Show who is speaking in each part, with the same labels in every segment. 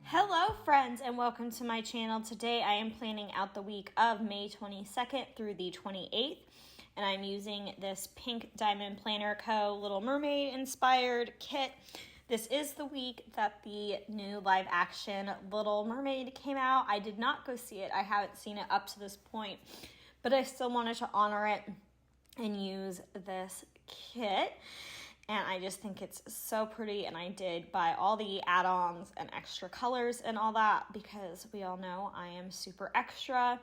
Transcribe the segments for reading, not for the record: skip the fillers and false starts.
Speaker 1: Hello friends and welcome to my channel. Today I am planning out the week of May 22nd through the 28th and I'm using this Pink Diamond Planner Co. Little Mermaid inspired kit. This is the week that the new live action Little Mermaid came out. I did not go see it. I haven't seen it up to this point, but I still wanted to honor it and use this kit. And I just think it's so pretty, and I did buy all the add-ons and extra colors and all that because we all know I am super extra.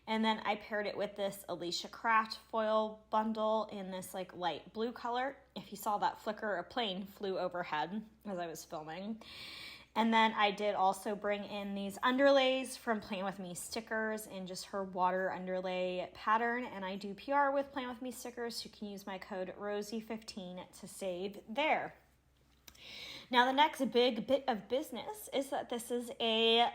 Speaker 1: And then I paired it with this Alicia craft foil bundle in this like light blue color. If you saw that flicker, a plane flew overhead as I was filming. And then I did also bring in these underlays from Plan With Me stickers in just her water underlay pattern. And I do PR with Plan With Me stickers, so you can use my code Rosey15 to save there. Now the next big bit of business is that this is a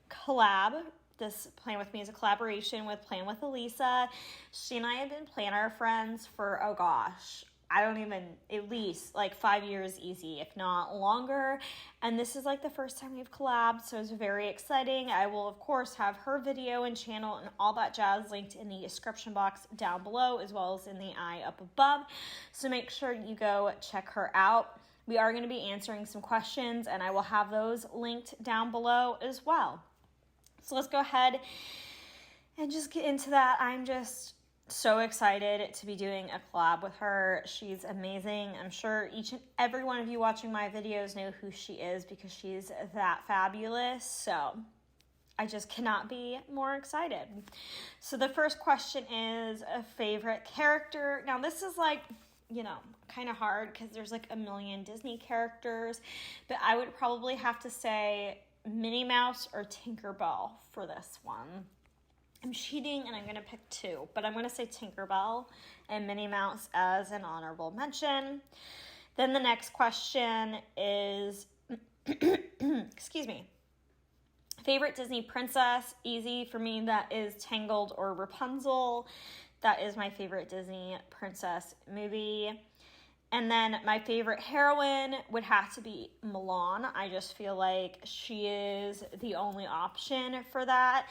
Speaker 1: collab. This Plan With Me is a collaboration with PlanWithElissa. She and I have been planner friends for, oh gosh, at least like 5 years easy, if not longer. And this is like the first time we've collabed, so it's very exciting. I will, of course, have her video and channel and all that jazz linked in the description box down below, as well as in the eye up above. So make sure you go check her out. We are going to be answering some questions, and I will have those linked down below as well. So let's go ahead and just get into that. I'm just so excited to be doing a collab with her. She's amazing. I'm sure each and every one of you watching my videos know who she is because she's that fabulous. So I just cannot be more excited. So the first question is a favorite character. Now this is like, you know, kind of hard because there's like a million Disney characters, but I would probably have to say Minnie Mouse or Tinkerbell for this one. I'm cheating and I'm going to pick two, but I'm going to say Tinkerbell and Minnie Mouse as an honorable mention. Then the next question is, excuse me, favorite Disney princess. Easy for me, that is Tangled or Rapunzel. That is my favorite Disney princess movie. And then my favorite heroine would have to be Mulan. I just feel like she is the only option for that.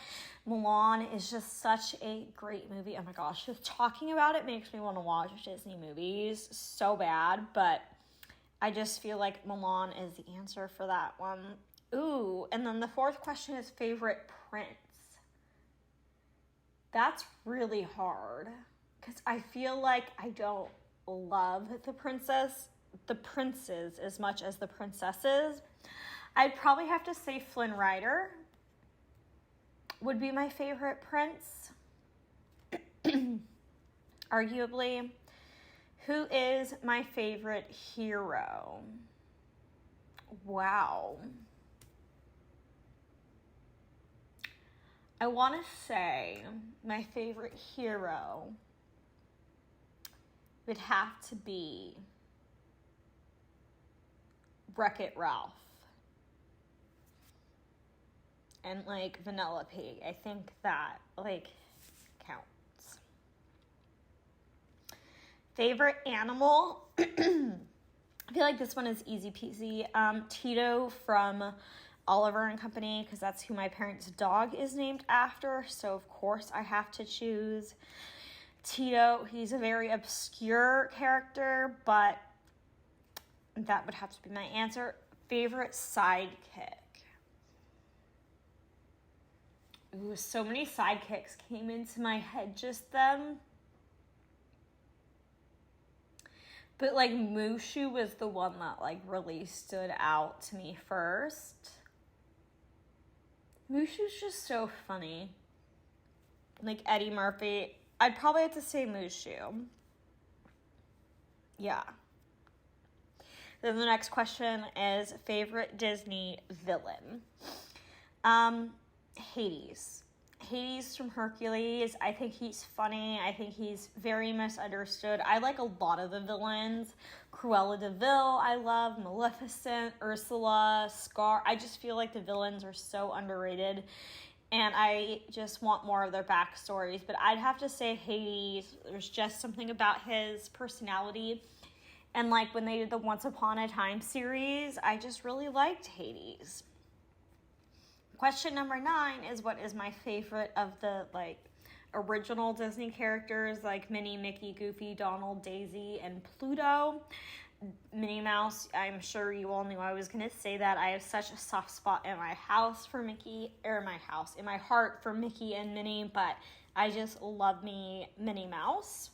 Speaker 1: Mulan is just such a great movie. Oh my gosh, just talking about it makes me want to watch Disney movies so bad. But I just feel like Mulan is the answer for that one. Ooh, and then the fourth question is favorite prince. That's really hard because I feel like I don't love the princes as much as the princesses. I'd probably have to say Flynn Rider would be my favorite prince. Arguably. Who is my favorite hero? Wow. I want to say my favorite hero would have to be Wreck-It Ralph and like Vanilla Pig. I think that like counts. Favorite animal. I feel like this one is easy peasy. Tito from Oliver and Company, because that's who my parents' dog is named after. So of course I have to choose Tito. He's a very obscure character, but that would have to be my answer. Favorite sidekick. Ooh, so many sidekicks came into my head just then. But like Mushu was the one that like really stood out to me first. Mushu's just so funny. Like Eddie Murphy. I'd probably have to say Mushu. Yeah. Then the next question is favorite Disney villain. Hades. Hades from Hercules. I think he's funny. I think he's very misunderstood. I like a lot of the villains. Cruella de Vil, I love. Maleficent, Ursula, Scar. I just feel like the villains are so underrated. And I just want more of their backstories. But I'd have to say Hades. There's just something about his personality. And like when they did the Once Upon a Time series, I just really liked Hades. Question number 9 is, what is my favorite of the, like, original Disney characters, like Minnie, Mickey, Goofy, Donald, Daisy, and Pluto? Minnie Mouse, I'm sure you all knew I was going to say that. I have such a soft spot in my house for Mickey, or in my heart for Mickey and Minnie, but I just love me Minnie Mouse.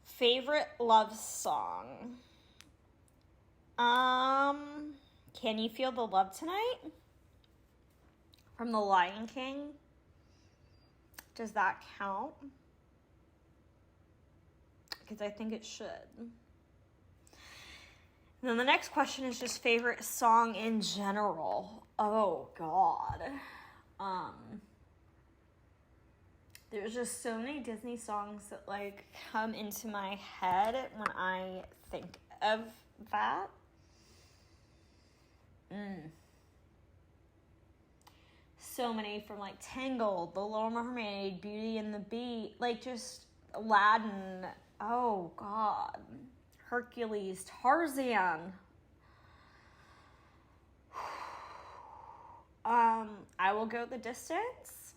Speaker 1: Favorite love song? Can You Feel the Love Tonight? From The Lion King. Does that count? Because I think it should. And then the next question is just favorite song in general. Oh, God. There's just so many Disney songs that, like, come into my head when I think of that. So many, from, like, Tangled, The Little Mermaid, Beauty and the Beast, like, just Aladdin. Oh, God. Hercules, Tarzan. I will go the distance.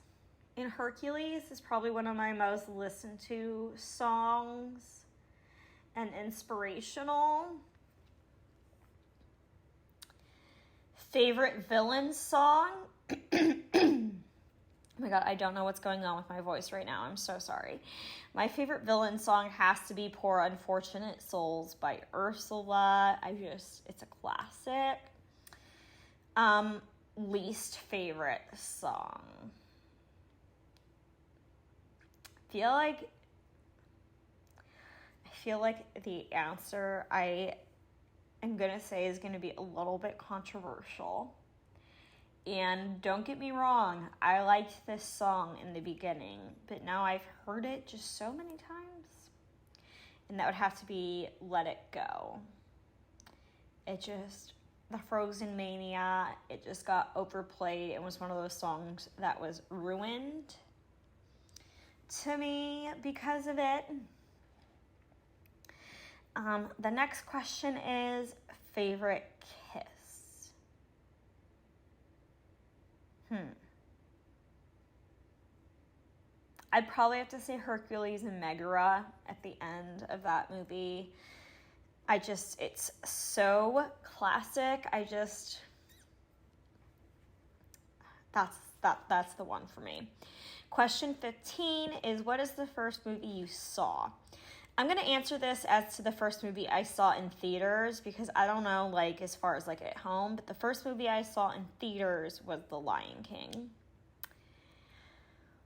Speaker 1: In Hercules is probably one of my most listened to songs and inspirational. Favorite villain song? Oh my God, I don't know what's going on with my voice right now. I'm so sorry. My favorite villain song has to be Poor Unfortunate Souls by Ursula. It's a classic. Least favorite song. I feel like the answer I am going to say is going to be a little bit controversial. And don't get me wrong, I liked this song in the beginning, but now I've heard it just so many times. And that would have to be Let It Go. The Frozen Mania, it just got overplayed. It was one of those songs that was ruined to me because of it. The next question is favorite kiss. I'd probably have to say Hercules and Megara at the end of that movie. It's so classic. That's the one for me. Question 15 is, what is the first movie you saw? I'm going to answer this as to the first movie I saw in theaters, because I don't know, like, as far as, like, at home, but the first movie I saw in theaters was The Lion King.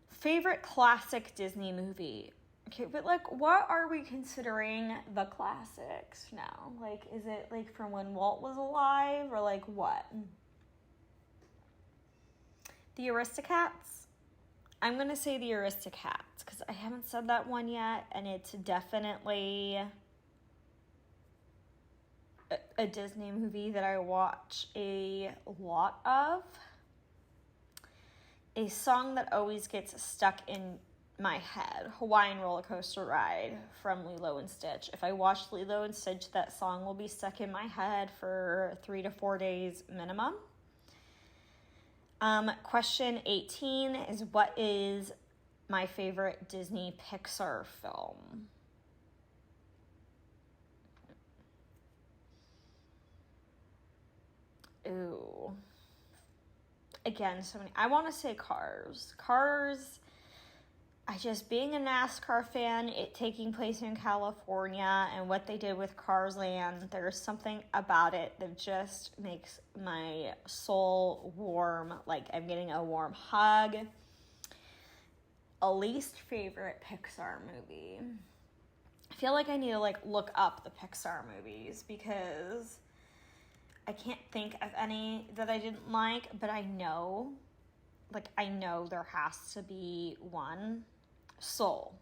Speaker 1: Favorite classic Disney movie? Okay, but, like, what are we considering the classics now? Like, is it, like, from when Walt was alive, or, like, what? The Aristocats? I'm going to say The Aristocats, because I haven't said that one yet, and it's definitely a Disney movie that I watch a lot of. A song that always gets stuck in my head, Hawaiian Roller Coaster Ride from Lilo and Stitch. If I watch Lilo and Stitch, that song will be stuck in my head for 3 to 4 days minimum. Question 18 is, what is my favorite Disney Pixar film? Ooh. Again, so many. I want to say Cars. Cars, being a NASCAR fan, it taking place in California, and what they did with Cars Land, there's something about it that just makes my soul warm, like I'm getting a warm hug. A least favorite Pixar movie. I feel like I need to, like, look up the Pixar movies, because I can't think of any that I didn't like, but I know there has to be one. Soul.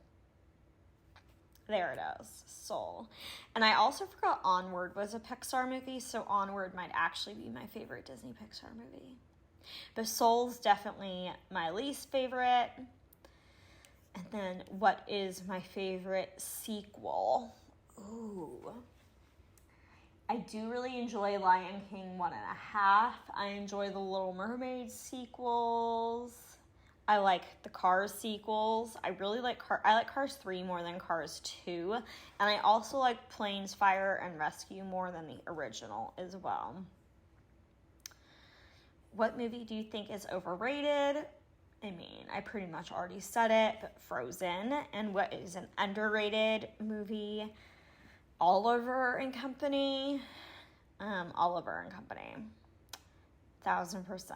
Speaker 1: There it is. Soul. And I also forgot Onward was a Pixar movie, so Onward might actually be my favorite Disney Pixar movie. But Soul's definitely my least favorite. And then, what is my favorite sequel? Ooh. I do really enjoy Lion King 1.5. I enjoy the Little Mermaid sequels. I like the Cars sequels. I like Cars 3 more than Cars 2. And I also like Planes, Fire, and Rescue more than the original as well. What movie do you think is overrated? I mean, I pretty much already said it, but Frozen. And what is an underrated movie? Oliver and Company. Oliver and Company. 1000%.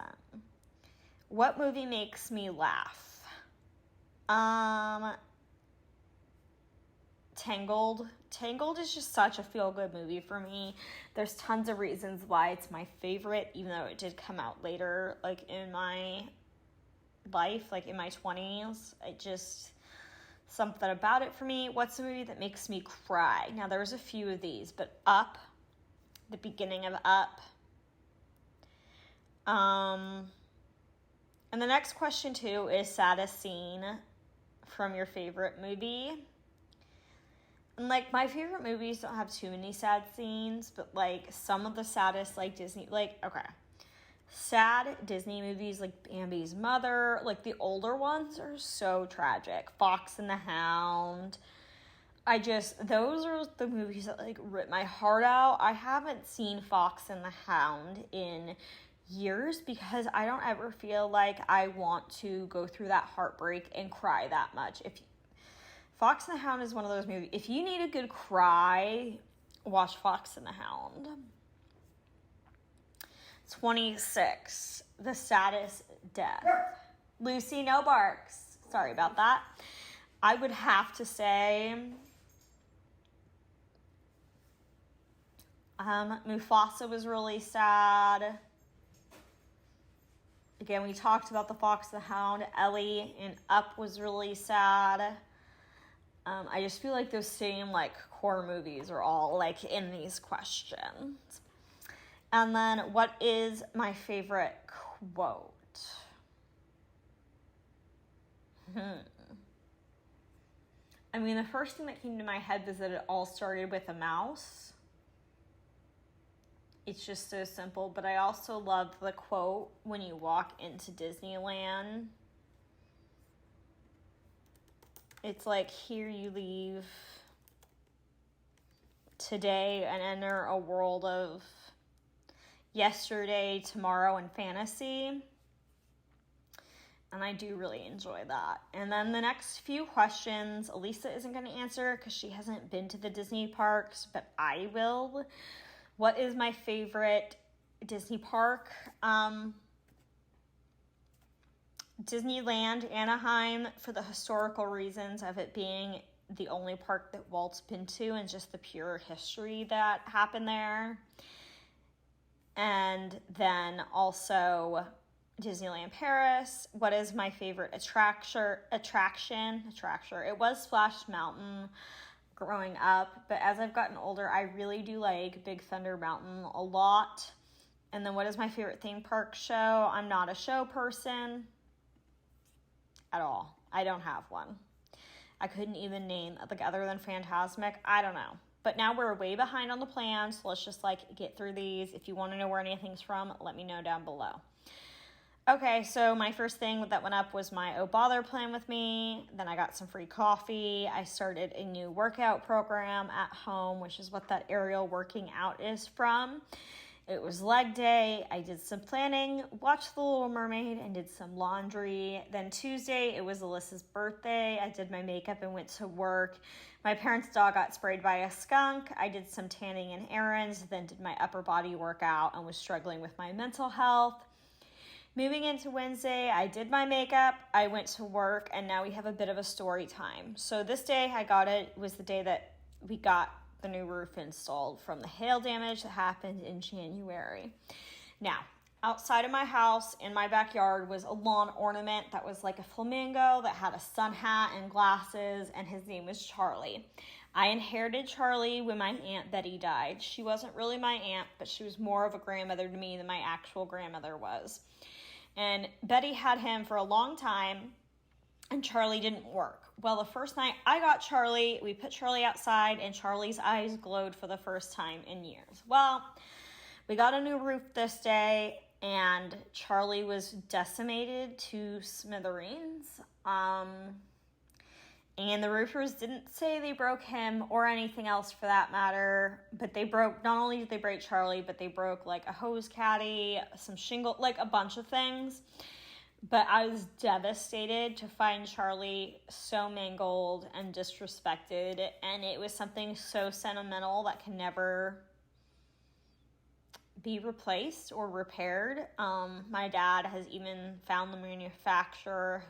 Speaker 1: What movie makes me laugh? Tangled. Tangled is just such a feel-good movie for me. There's tons of reasons why it's my favorite, even though it did come out later, like in my life, like in my 20s. It just, something about it for me. What's a movie that makes me cry? Now, there's a few of these, but Up, the beginning of Up. And the next question, too, is saddest scene from your favorite movie. And, like, my favorite movies don't have too many sad scenes, but, like, some of the saddest, like, Disney, like, okay. Sad Disney movies, like Bambi's Mother, like, the older ones are so tragic. Fox and the Hound. Those are the movies that, like, rip my heart out. I haven't seen Fox and the Hound in years because I don't ever feel like I want to go through that heartbreak and cry that much. Fox and the Hound is one of those movies. If you need a good cry, watch Fox and the Hound. 26. The saddest death. Lucy, no barks. Sorry about that. I would have to say Mufasa was really sad. Again, we talked about the Fox and the Hound. Ellie in Up was really sad. I just feel like those same, like, core movies are all, like, in these questions. And then, what is my favorite quote? I mean, the first thing that came to my head was that it all started with a mouse. It's just so simple, but I also love the quote when you walk into Disneyland. It's like, here you leave today and enter a world of yesterday, tomorrow, and fantasy. And I do really enjoy that. And then the next few questions, Elissa isn't going to answer because she hasn't been to the Disney parks, but I will. What is my favorite Disney park? Disneyland, Anaheim, for the historical reasons of it being the only park that Walt's been to and just the pure history that happened there. And then also Disneyland Paris. What is my favorite attraction? It was Splash Mountain growing up, but as I've gotten older, I really do like Big Thunder Mountain a lot. And then what is my favorite theme park show? I'm not a show person at all. I don't have one. I couldn't even name, like, other than Fantasmic, I don't know. But now we're way behind on the plans, so let's just, like, get through these. If you want to know where anything's from, let me know down below. Okay, so my first thing that went up was my Oh Bother plan with me. Then I got some free coffee. I started a new workout program at home, which is what that aerial working out is from. It was leg day. I did some planning, watched The Little Mermaid, and did some laundry. Then Tuesday, it was Alyssa's birthday. I did my makeup and went to work. My parents' dog got sprayed by a skunk. I did some tanning and errands, then did my upper body workout and was struggling with my mental health. Moving into Wednesday, I did my makeup, I went to work, and now we have a bit of a story time. So this day was the day that we got the new roof installed from the hail damage that happened in January. Now, outside of my house in my backyard was a lawn ornament that was like a flamingo that had a sun hat and glasses, and his name was Charlie. I inherited Charlie when my Aunt Betty died. She wasn't really my aunt, but she was more of a grandmother to me than my actual grandmother was. And Betty had him for a long time, and Charlie didn't work. Well, the first night I got Charlie, we put Charlie outside, and Charlie's eyes glowed for the first time in years. Well, we got a new roof this day, and Charlie was decimated to smithereens. And the roofers didn't say they broke him or anything else for that matter, but they broke, not only did they break Charlie, but they broke like a hose caddy, some shingle, like a bunch of things. But I was devastated to find Charlie so mangled and disrespected, and it was something so sentimental that can never be replaced or repaired. My dad has even found the manufacturer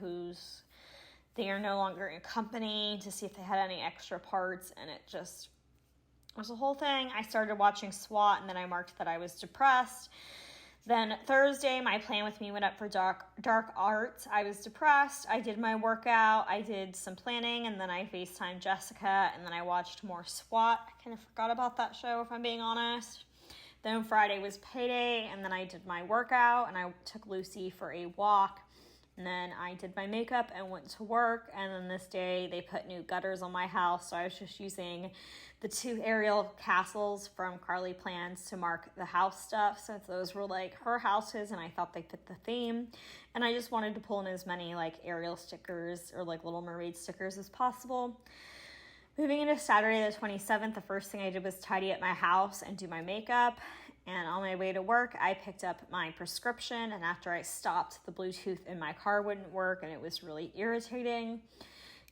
Speaker 1: they are no longer in company to see if they had any extra parts, and it just was a whole thing. I started watching SWAT, and then I marked that I was depressed. Then Thursday, my plan with me went up for dark arts. I was depressed. I did my workout. I did some planning, and then I FaceTimed Jessica, and then I watched more SWAT. I kind of forgot about that show, if I'm being honest. Then Friday was payday, and then I did my workout, and I took Lucy for a walk. And then I did my makeup and went to work. And then this day they put new gutters on my house. So I was just using the 2 aerial castles from RoseyPlans to mark the house stuff, since those were like her houses and I thought they fit the theme. And I just wanted to pull in as many like aerial stickers or like Little Mermaid stickers as possible. Moving into Saturday the 27th, the first thing I did was tidy up my house and do my makeup. And on my way to work, I picked up my prescription, and after I stopped, the Bluetooth in my car wouldn't work, and it was really irritating.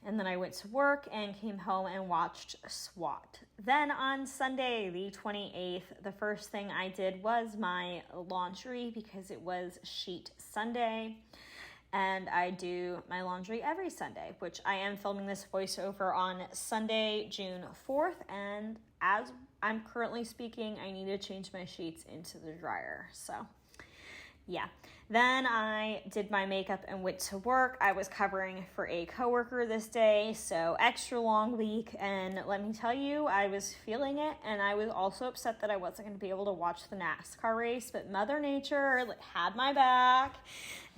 Speaker 1: And then I went to work and came home and watched SWAT. Then on Sunday, the 28th, the first thing I did was my laundry, because it was Sheet Sunday. And I do my laundry every Sunday, which I am filming this voiceover on Sunday, June 4th. And as I'm currently speaking, I need to change my sheets into the dryer. So, yeah. Then I did my makeup and went to work. I was covering for a coworker this day, so extra long week. And let me tell you, I was feeling it. And I was also upset that I wasn't going to be able to watch the NASCAR race, but Mother Nature had my back.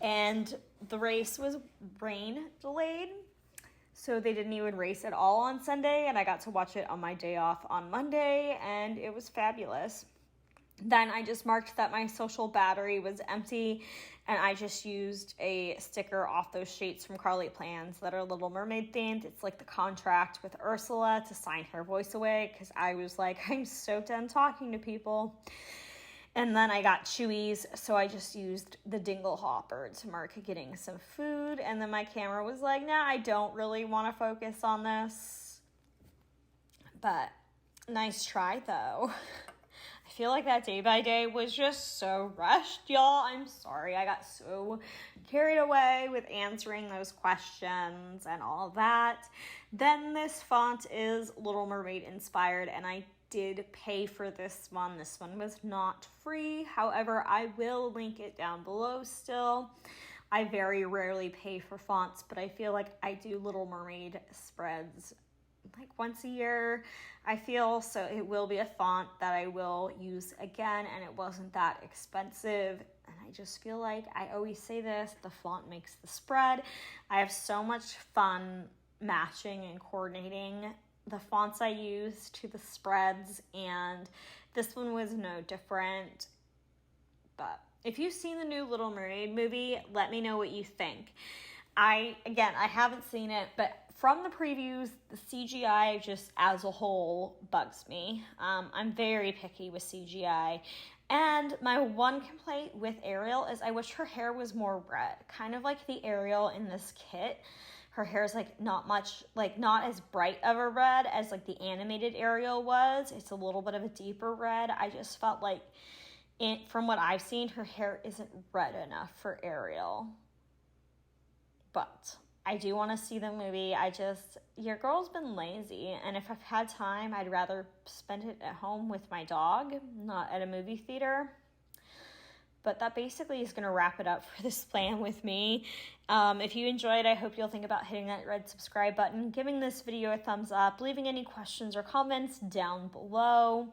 Speaker 1: And the race was rain delayed, so they didn't even race at all on Sunday, and I got to watch it on my day off on Monday, and it was fabulous. Then I just marked that my social battery was empty, and I just used a sticker off those sheets from RoseyPlans that are Little Mermaid themed. It's like the contract with Ursula to sign her voice away, because I was like, I'm so done talking to people. And then I got Chewies, so I just used the Dingle Hopper to mark getting some food. And then my camera was like, nah, I don't really want to focus on this. But nice try, though. I feel like that day by day was just so rushed, y'all. I'm sorry. I got so carried away with answering those questions and all that. Then this font is Little Mermaid inspired, and I did pay for this one. This one was not free. However, I will link it down below still. I very rarely pay for fonts, but I feel like I do Little Mermaid spreads like once a year, I feel, so it will be a font that I will use again, and it wasn't that expensive. And I just feel like, I always say this, the font makes the spread. I have so much fun matching and coordinating the fonts I use to the spreads, and this one was no different. But if you've seen the new Little Mermaid movie, let me know what you think. I haven't seen it, but from the previews, the CGI just as a whole bugs me. I'm very picky with CGI. And my one complaint with Ariel is I wish her hair was more red, kind of like the Ariel in this kit. Her hair is like not as bright of a red as like the animated Ariel was. It's a little bit of a deeper red. I just felt like, from what I've seen, her hair isn't red enough for Ariel. But I do want to see the movie. Your girl's been lazy, and if I've had time, I'd rather spend it at home with my dog, not at a movie theater. But that basically is going to wrap it up for this plan with me. If you enjoyed, I hope you'll think about hitting that red subscribe button, giving this video a thumbs up, leaving any questions or comments down below.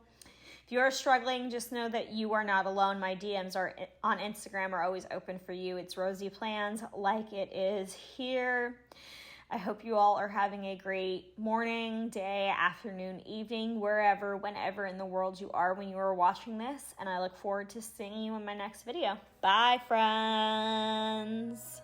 Speaker 1: If you are struggling, just know that you are not alone. My DMs are on Instagram are always open for you. It's RoseyPlans, like it is here. I hope you all are having a great morning, day, afternoon, evening, wherever, whenever in the world you are when you are watching this. And I look forward to seeing you in my next video. Bye, friends.